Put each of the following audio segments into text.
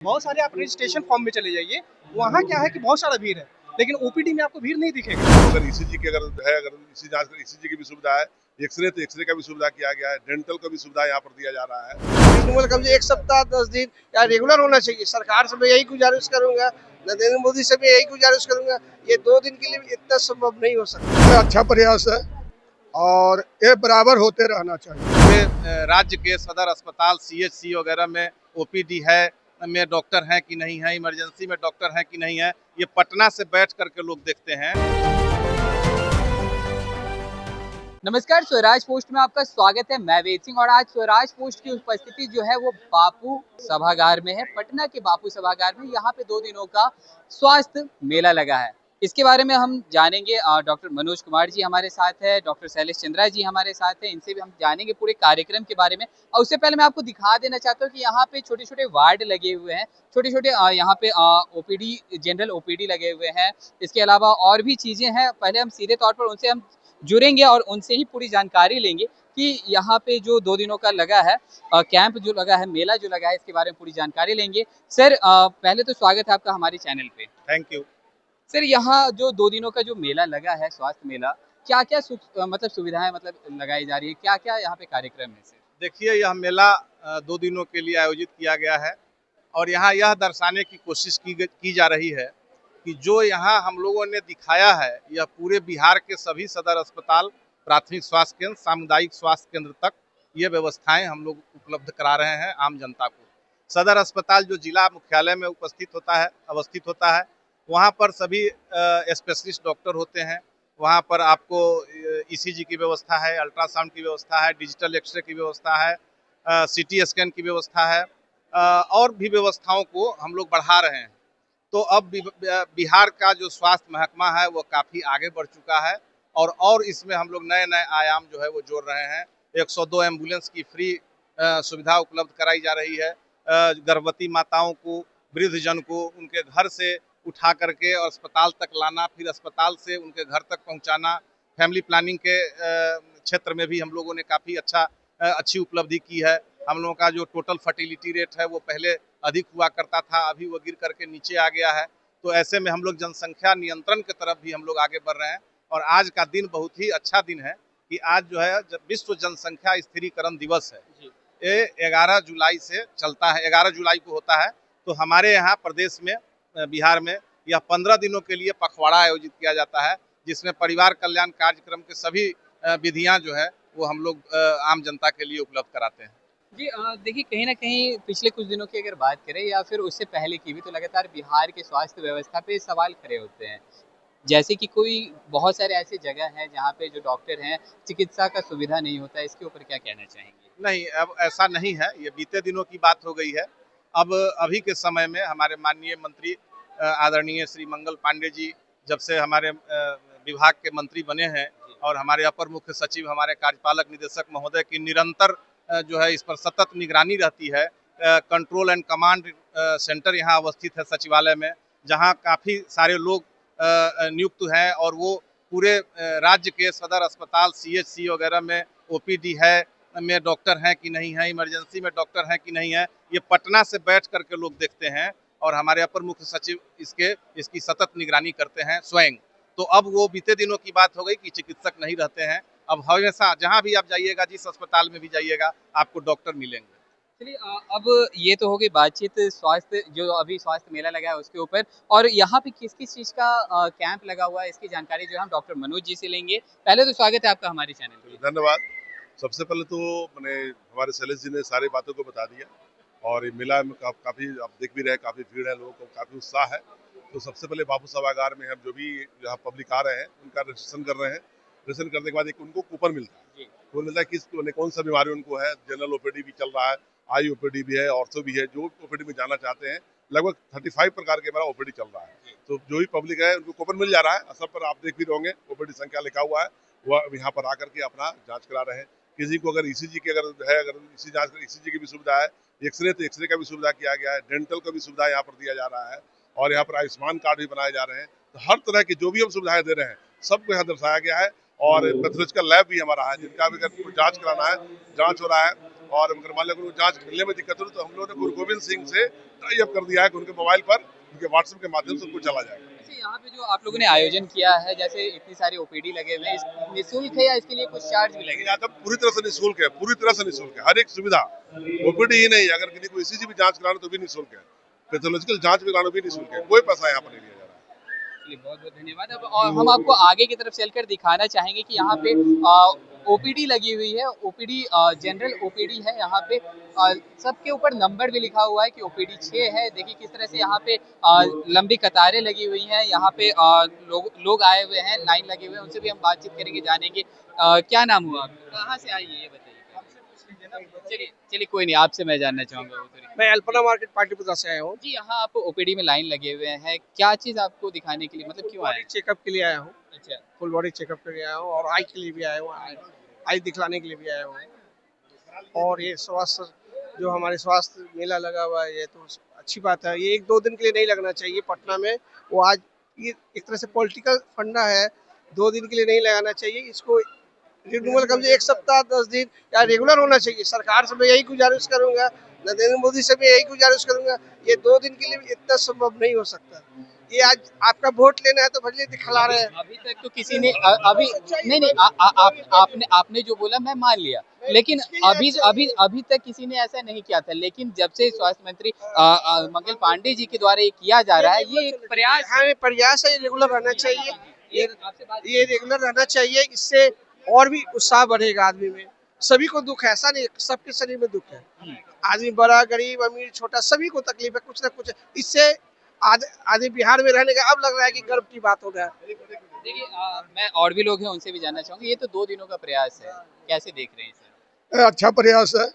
बहुत सारे आप रजिस्ट्रेशन फॉर्म में चले जाइए, वहाँ क्या है कि बहुत सारा भीड़ है, लेकिन ओपीडी में आपको भीड़ नहीं दिखेगा। अगर ईसीजी की अगर ईसीजी जांच ईसीजी की भी सुविधा है, एक्सरे तो एक्सरे का भी सुविधा किया गया है, डेंटल का भी सुविधा यहाँ पर दिया जा रहा है। रिन्यूअल कम से 1 सप्ताह 10 दिन या रेगुलर होना चाहिए। सरकार से मैं यही गुजारिश करूंगा, नरेंद्र मोदी से भी यही गुजारिश करूंगा। ये 2 दिन के लिए इतना संभव नहीं हो सकता। अच्छा प्रयास है और ये बराबर होते रहना चाहिए। राज्य के सदर अस्पताल सीएचसी वगैरह में ओपीडी है में डॉक्टर हैं कि नहीं है, इमरजेंसी में डॉक्टर हैं कि नहीं है, ये पटना से बैठ करके लोग देखते हैं। नमस्कार, स्वराज पोस्ट में आपका स्वागत है। मैं वेद सिंह और आज स्वराज पोस्ट की उपस्थिति जो है वो बापू सभागार में है। पटना के बापू सभागार में यहाँ पे 2 दिनों का स्वास्थ्य मेला लगा है। इसके बारे में हम जानेंगे। डॉक्टर मनोज कुमार जी हमारे साथ है, डॉक्टर शैलेश चंद्रा जी हमारे साथ है, इनसे भी हम जानेंगे पूरे कार्यक्रम के बारे में। और उससे पहले मैं आपको दिखा देना चाहता हूँ कि यहाँ पे छोटे छोटे वार्ड लगे हुए हैं, छोटे छोटे यहाँ पे ओपीडी, जनरल ओपीडी लगे हुए हैं। इसके अलावा और भी चीजें हैं। पहले हम सीधे तौर पर उनसे हम जुड़ेंगे और उनसे ही पूरी जानकारी लेंगे कि यहाँ पे जो 2 दिनों का लगा है कैंप जो लगा है, मेला जो लगा है, इसके बारे में पूरी जानकारी लेंगे। सर, पहले तो स्वागत है आपका हमारे चैनल पे। थैंक यू सर, यहाँ जो 2 दिनों का जो मेला लगा है, स्वास्थ्य मेला, क्या क्या मतलब सुविधाएं मतलब लगाई जा रही है, क्या क्या यहाँ पे कार्यक्रम है? सर देखिए, यह मेला 2 दिनों के लिए आयोजित किया गया है और यहाँ यह दर्शाने की कोशिश की जा रही है कि जो यहाँ हम लोगों ने दिखाया है, यह पूरे बिहार के सभी सदर अस्पताल, प्राथमिक स्वास्थ्य केंद्र, सामुदायिक स्वास्थ्य केंद्र तक ये व्यवस्थाएं हम लोग उपलब्ध करा रहे हैं आम जनता को। सदर अस्पताल जो जिला मुख्यालय में अवस्थित होता है, वहाँ पर सभी स्पेशलिस्ट डॉक्टर होते हैं। वहाँ पर आपको ईसीजी की व्यवस्था है, अल्ट्रासाउंड की व्यवस्था है, डिजिटल एक्सरे की व्यवस्था है, सीटी स्कैन की व्यवस्था है, और भी व्यवस्थाओं को हम लोग बढ़ा रहे हैं। तो अब बिहार का जो स्वास्थ्य महकमा है वो काफ़ी आगे बढ़ चुका है और इसमें हम लोग नए नए आयाम जो है वो जोड़ रहे हैं। 102 एम्बुलेंस की फ्री सुविधा उपलब्ध कराई जा रही है। गर्भवती माताओं को, वृद्धजन को उनके घर से उठा करके और अस्पताल तक लाना, फिर अस्पताल से उनके घर तक पहुंचाना। फैमिली प्लानिंग के क्षेत्र में भी हम लोगों ने काफ़ी अच्छी उपलब्धि की है। हम लोगों का जो टोटल फर्टिलिटी रेट है वो पहले अधिक हुआ करता था, अभी वो गिर करके नीचे आ गया है। तो ऐसे में हम लोग जनसंख्या नियंत्रण की तरफ भी हम लोग आगे बढ़ रहे हैं और आज का दिन बहुत ही अच्छा दिन है कि आज जो है विश्व जनसंख्या स्थिरीकरण दिवस है। ये 11 जुलाई से चलता है, 11 जुलाई को होता है। तो हमारे यहाँ प्रदेश में, बिहार में, यह 15 दिनों के लिए पखवाड़ा आयोजित किया जाता है, जिसमें परिवार कल्याण कार्यक्रम के सभी विधियाँ जो है वो हम लोग आम जनता के लिए उपलब्ध कराते हैं। जी, देखिए, कहीं ना कहीं पिछले कुछ दिनों की अगर बात करें या फिर उससे पहले की भी, तो लगातार बिहार के स्वास्थ्य व्यवस्था पे सवाल खड़े होते हैं। जैसे कि कोई बहुत सारे ऐसे जगह हैं जहाँ पे जो डॉक्टर हैं, चिकित्सा का सुविधा नहीं होता है। इसके ऊपर क्या कहना चाहेंगे? नहीं, अब ऐसा नहीं है, ये बीते दिनों की बात हो गई है। अब अभी के समय में हमारे माननीय मंत्री आदरणीय श्री मंगल पांडे जी जब से हमारे विभाग के मंत्री बने हैं और हमारे अपर मुख्य सचिव, हमारे कार्यपालक निदेशक महोदय की निरंतर जो है इस पर सतत निगरानी रहती है। कंट्रोल एंड कमांड सेंटर यहाँ अवस्थित है सचिवालय में, जहाँ काफ़ी सारे लोग नियुक्त हैं और वो पूरे राज्य के सदर अस्पताल सीएचसी वगैरह में ओपीडी है में डॉक्टर हैं कि नहीं है, इमरजेंसी में डॉक्टर हैं कि नहीं है, ये पटना से बैठ करके लोग देखते हैं और हमारे अपर मुख्य सचिव इसकी सतत निगरानी करते हैं स्वयं। तो अब वो बीते दिनों की बात हो गई कि चिकित्सक नहीं रहते हैं। अब हमेशा जहाँ भी आप जाइएगा, जिस अस्पताल में भी जाइएगा, आपको डॉक्टर मिलेंगे। चलिए, अब ये तो हो गई बातचीत स्वास्थ्य, जो अभी स्वास्थ्य मेला लगा है उसके ऊपर। और यहाँ पे किस किस चीज़ का कैंप लगा हुआ है, इसकी जानकारी जो है हम डॉक्टर मनोज जी से लेंगे। पहले तो स्वागत है आपका हमारे चैनल पे। धन्यवाद। सबसे पहले तो मैंने हमारे शैलेश जी ने सारी बातों को बता दिया और ये मेला में काफ़ी आप देख भी रहे, काफ़ी भीड़ है, लोगों को काफ़ी उत्साह है। तो सबसे पहले बापू सभागार में हम जो भी यहाँ पब्लिक आ रहे हैं उनका रजिस्ट्रेशन कर रहे हैं। रजिस्ट्रेशन करने के बाद एक उनको कूपन मिलता है। कूपन मिलता है किस कौन सा बीमारी उनको है। जनरल ओपीडी भी चल रहा है, आई ओपीडी भी है, ऑर्थो भी है। जो ओपीडी में जाना चाहते हैं, लगभग 35 प्रकार के हमारा ओपीडी चल रहा है। तो जो भी पब्लिक है उनको कूपन मिल जा रहा है। सब पर आप देख भी रहोगे ओपीडी संख्या लिखा हुआ है, वह यहाँ पर आकर के अपना जाँच करा रहे हैं। किसी को अगर ईसीजी की अगर ईसीजी की भी सुविधा है, एक्सरे तो एक्सरे का भी सुविधा किया गया है, डेंटल का भी सुविधा यहाँ पर दिया जा रहा है और यहाँ पर आयुष्मान कार्ड भी बनाए जा रहे हैं। तो हर तरह की जो भी हम सुविधाएं दे रहे हैं सबको यहाँ दर्शाया गया है। और पैथोलॉजिकल लैब भी हमारा है, जिनका भी अगर जांच कराना है, जांच हो रहा है। और अगर मान लो उनको जांच मिलने में दिक्कत हो तो हम लोगों ने गुरु गोविंद सिंह से टाई अप कर दिया है कि उनके मोबाइल पर उनके व्हाट्सएप के माध्यम से उनको चला जाएगा। यहाँ पे जो आप लोगों ने आयोजन किया है, जैसे इतनी सारी ओपीडी लगे हुए हैं, निःशुल्क है या इसके लिए कुछ चार्ज भी लगेगा? यहाँ तो पूरी तरह से निःशुल्क है, पूरी तरह से निःशुल्क है, हर एक सुविधा। ओपीडी ही नहीं, अगर किसी को ईसीजी भी जांच कराना तो भी निःशुल्क है, पैथोलॉजिकल जांच भी कराना भी निःशुल्क है, कोई पैसा यहाँ पर नहीं लिया जा रहा है। बहुत बहुत धन्यवाद। अब और हम आपको आगे की तरफ चलकर दिखाना चाहेंगे कि यहाँ पे ओपीडी लगी हुई है। ओपीडी जनरल ओपीडी है यहाँ पे। सबके ऊपर नंबर भी लिखा हुआ है कि ओपीडी 6 है। देखिए किस तरह से यहाँ पे लंबी कतारें लगी हुई हैं। यहाँ पे लोग आए हुए हैं, लाइन लगे हुए हैं, उनसे भी हम बातचीत करेंगे, जानेंगे। क्या नाम हुआ आपका, कहाँ से आई है ये बताइए। चलिए कोई नहीं, आपसे मैं जानना चाहूँगा। मैं अल्पना मार्केट पाटलिपुत्र से आया हूँ जी, यहाँ आप ओपीडी में लाइन लगे हुए हैं, क्या चीज़ आपको दिखाने के लिए, मतलब क्यों आए? चेकअप के लिए आया हूँ, अच्छा, फुल बॉडी चेकअप के लिए आया हूँ और आई के लिए भी आया हूँ, आई दिखलाने के लिए भी आया हूँ। और ये स्वास्थ्य जो हमारे स्वास्थ्य मेला लगा हुआ है, ये तो अच्छी बात है। ये 1-2 दिन के लिए नहीं लगना चाहिए पटना में, वो आज ये एक तरह से पॉलिटिकल फंडा है, 2 दिन के लिए नहीं लगाना चाहिए। इसको रिन्यूअल कम से 1 सप्ताह 10 दिन या रेगुलर होना चाहिए। सरकार से मैं यही गुजारिश करूंगा, नरेंद्र मोदी से भी यही गुजारिश करूंगा, ये 2 दिन के लिए इतना संभव नहीं हो सकता। ये आज आपका वोट लेना है तो भले दिखला रहे हैं। अभी तक तो किसी ने अभी नहीं आपने जो बोला मैं मान लिया, लेकिन अभी तक किसी ने ऐसा नहीं किया था। लेकिन जब से स्वास्थ्य मंत्री मंगल पांडे जी के द्वारा ये किया जा रहा है, ये एक प्रयास है, ये रेगुलर रहना चाहिए, ये रेगुलर रहना चाहिए। इससे और भी उत्साह बढ़ेगा आदमी में। सभी को दुख है, ऐसा नहीं सबके शरीर में दुख है, आदमी बड़ा गरीब अमीर छोटा सभी को तकलीफ है, कुछ ना कुछ। इससे आदमी बिहार में रहने का अब लग रहा है कि गर्व की बात हो रहा है। देखिए मैं और भी लोग हैं, उनसे भी जानना चाहूंगा। ये तो 2 दिनों का प्रयास है, कैसे देख रहे हैं इसे? अच्छा प्रयास है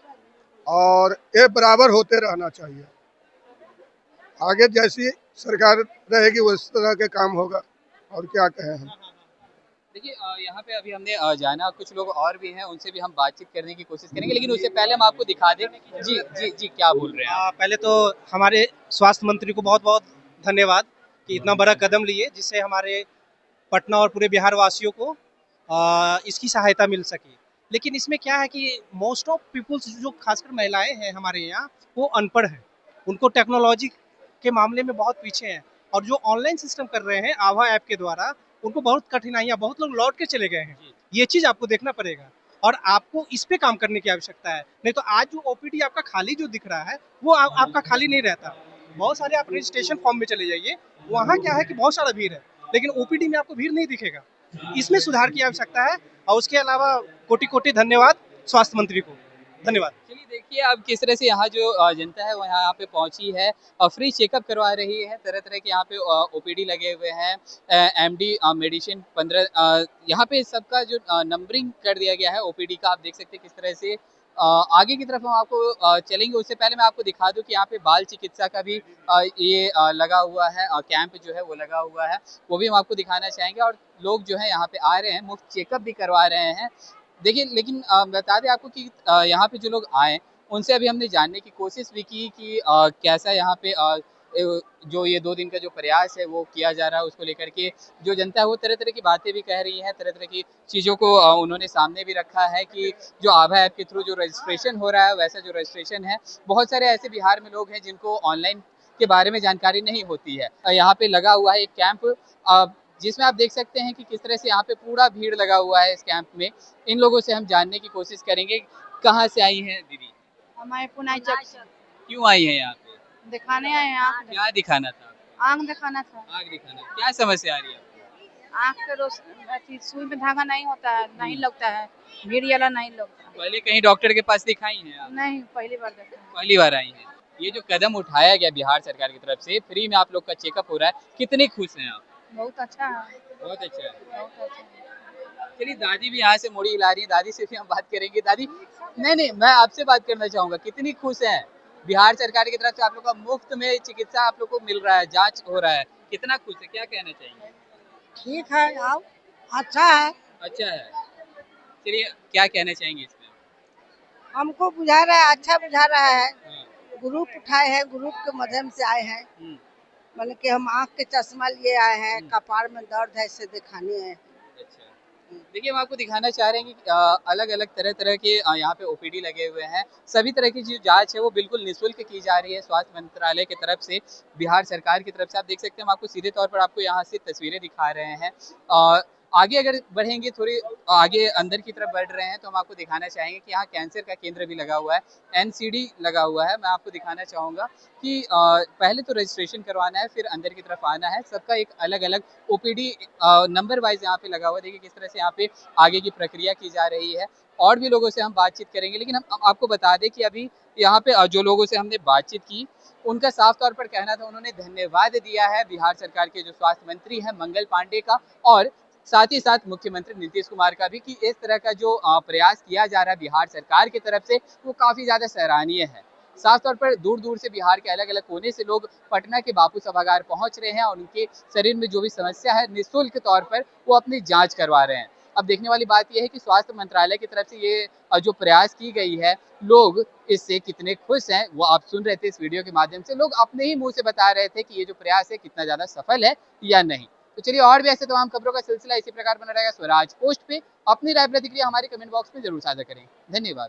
और ये बराबर होते रहना चाहिए। आगे जैसी सरकार रहेगी उस तरह के काम होगा, और क्या कहें हम। देखिए यहाँ पे अभी हमने जाना, कुछ लोग और भी हैं, उनसे भी हम बातचीत करने की कोशिश करेंगे, लेकिन उससे पहले हम आपको दिखा दें। जी क्या बोल रहे हैं आप? पहले तो हमारे स्वास्थ्य मंत्री को बहुत बहुत धन्यवाद कि इतना बड़ा कदम लिए, जिससे हमारे पटना और पूरे बिहार वासियों को इसकी सहायता मिल सकी। लेकिन इसमें क्या है कि मोस्ट ऑफ पीपल्स जो खासकर महिलाएं हैं हमारे यहाँ, वो अनपढ़ हैं, उनको टेक्नोलॉजी के मामले में बहुत पीछे हैं, और जो ऑनलाइन सिस्टम कर रहे हैं आभा ऐप के द्वारा, उनको बहुत कठिनाइयाँ, बहुत लोग लौट के चले गए हैं। ये चीज़ आपको देखना पड़ेगा और आपको इस पे काम करने की आवश्यकता है। नहीं तो आज जो ओपीडी आपका खाली जो दिख रहा है, वो आपका खाली नहीं रहता। बहुत सारे आप रजिस्ट्रेशन फॉर्म में चले जाइए, वहाँ क्या है कि बहुत सारा भीड़ है, लेकिन ओपीडी में आपको भीड़ नहीं दिखेगा। इसमें सुधार की आवश्यकता है। और उसके अलावा कोटि कोटि धन्यवाद स्वास्थ्य मंत्री को, धन्यवाद। चलिए देखिए अब किस तरह से यहाँ जो जनता है वो यहाँ पे पहुँची है और फ्री चेकअप करवा रही है। तरह तरह के यहाँ पे ओपीडी लगे हुए हैं, एमडी मेडिसिन 15 यहाँ पे सबका जो नंबरिंग कर दिया गया है ओपीडी का। आप देख सकते हैं किस तरह से आगे की तरफ हम आपको चलेंगे। उससे पहले मैं आपको दिखा दूं कि यहाँ पे बाल चिकित्सा का भी ये लगा हुआ है, कैंप जो है वो लगा हुआ है, वो भी हम आपको दिखाना चाहेंगे। और लोग जो है यहाँ पे आ रहे हैं, मुफ्त चेकअप भी करवा रहे हैं। देखिए लेकिन बता दें आपको कि यहाँ पे जो लोग आए उनसे अभी हमने जानने की कोशिश भी की कि कैसा यहाँ पे जो ये 2 दिन का जो प्रयास है वो किया जा रहा है, उसको लेकर के जो जनता है वो तरह तरह की बातें भी कह रही है, तरह तरह की चीज़ों को उन्होंने सामने भी रखा है कि जो आभा ऐप के थ्रू जो रजिस्ट्रेशन हो रहा है, वैसा जो रजिस्ट्रेशन है, बहुत सारे ऐसे बिहार में लोग हैं जिनको ऑनलाइन के बारे में जानकारी नहीं होती है। यहाँ पे लगा हुआ है एक कैंप, जिसमें आप देख सकते हैं कि किस तरह से यहाँ पे पूरा भीड़ लगा हुआ है इस कैंप में। इन लोगों से हम जानने की कोशिश करेंगे। कहाँ से आई हैं दीदी? हमारे पुनाई चौक क्यों आई हैं यहाँ पे? दिखाने आए हैं, आँख क्या दिखाना था? आँख दिखाना था। आँख दिखाना, क्या समस्या आ रही है आपको? आँख के रोशनी सुई में धागा नहीं होता है, नहीं लगता है, भीड़ वाला नहीं लगता। पहले कहीं डॉक्टर के पास दिखाई हैं आप? नहीं, पहली बार देखा। पहली बार आई हैं। ये जो कदम उठाया गया बिहार सरकार की तरफ से, फ्री में आप लोग का चेकअप हो रहा है, कितने खुश हैं आप? बहुत अच्छा है, बहुत अच्छा है। बहुत अच्छा है। चलिए दादी भी यहाँ से मुड़ी हिला रही है, दादी से भी हम बात करेंगे। दादी नहीं मैं आपसे बात करना चाहूँगा, कितनी खुश हैं? बिहार सरकार की तरफ से आप लोग का मुफ्त में चिकित्सा आप लोग को मिल रहा है, जांच हो रहा है, कितना खुश है, क्या कहना चाहेंगे? ठीक है, आओ, अच्छा है। अच्छा है। चलिए क्या कहना चाहेंगे इसमें? हमको बुझा रहा है, अच्छा बुझा रहा है। हाँ। ग्रुप उठाए हैं, ग्रुप के माध्यम से आए हैं। मतलब कि हम आँख के चश्मा लिए आए हैं, कपार में दर्द है, इससे दिखाने हैं। अच्छा। देखिए हम आपको दिखाना चाह रहे हैं कि अलग अलग तरह तरह के यहाँ पे ओपीडी लगे हुए हैं। सभी तरह की जो जांच है वो बिल्कुल निःशुल्क की जा रही है स्वास्थ्य मंत्रालय की तरफ से, बिहार सरकार की तरफ से। आप देख सकते हैं हम आपको सीधे तौर पर आपको यहाँ से तस्वीरें दिखा रहे हैं। आगे अगर बढ़ेंगे, थोड़ी आगे अंदर की तरफ बढ़ रहे हैं तो हम आपको दिखाना चाहेंगे कि यहाँ कैंसर का केंद्र भी लगा हुआ है, एनसीडी लगा हुआ है। मैं आपको दिखाना चाहूँगा कि पहले तो रजिस्ट्रेशन करवाना है, फिर अंदर की तरफ आना है। सबका एक अलग अलग ओपीडी नंबर वाइज यहाँ पे लगा हुआ है। देखिए किस तरह से यहाँ पे आगे की प्रक्रिया की जा रही है। और भी लोगों से हम बातचीत करेंगे, लेकिन हम आपको बता दें कि अभी यहाँ पे जो लोगों से हमने बातचीत की उनका साफ तौर पर कहना था, उन्होंने धन्यवाद दिया है बिहार सरकार के जो स्वास्थ्य मंत्री हैं मंगल पांडे का, और साथ ही साथ मुख्यमंत्री नीतीश कुमार का भी, कि इस तरह का जो प्रयास किया जा रहा है बिहार सरकार की तरफ से वो काफ़ी ज़्यादा सराहनीय है। साफ तौर पर दूर दूर से बिहार के अलग अलग कोने से लोग पटना के बापू सभागार पहुंच रहे हैं और उनके शरीर में जो भी समस्या है निःशुल्क तौर पर वो अपनी जांच करवा रहे हैं। अब देखने वाली बात यह है कि स्वास्थ्य मंत्रालय की तरफ से ये जो प्रयास की गई है, लोग इससे कितने खुश हैं वो आप सुन रहे थे इस वीडियो के माध्यम से। लोग अपने ही मुंह से बता रहे थे कि ये जो प्रयास है कितना ज़्यादा सफल है या नहीं। तो चलिए और भी ऐसे तमाम खबरों का सिलसिला इसी प्रकार बना रहेगा स्वराज पोस्ट पे। अपनी राय प्रतिक्रिया हमारे कमेंट बॉक्स में जरूर साझा करें। धन्यवाद।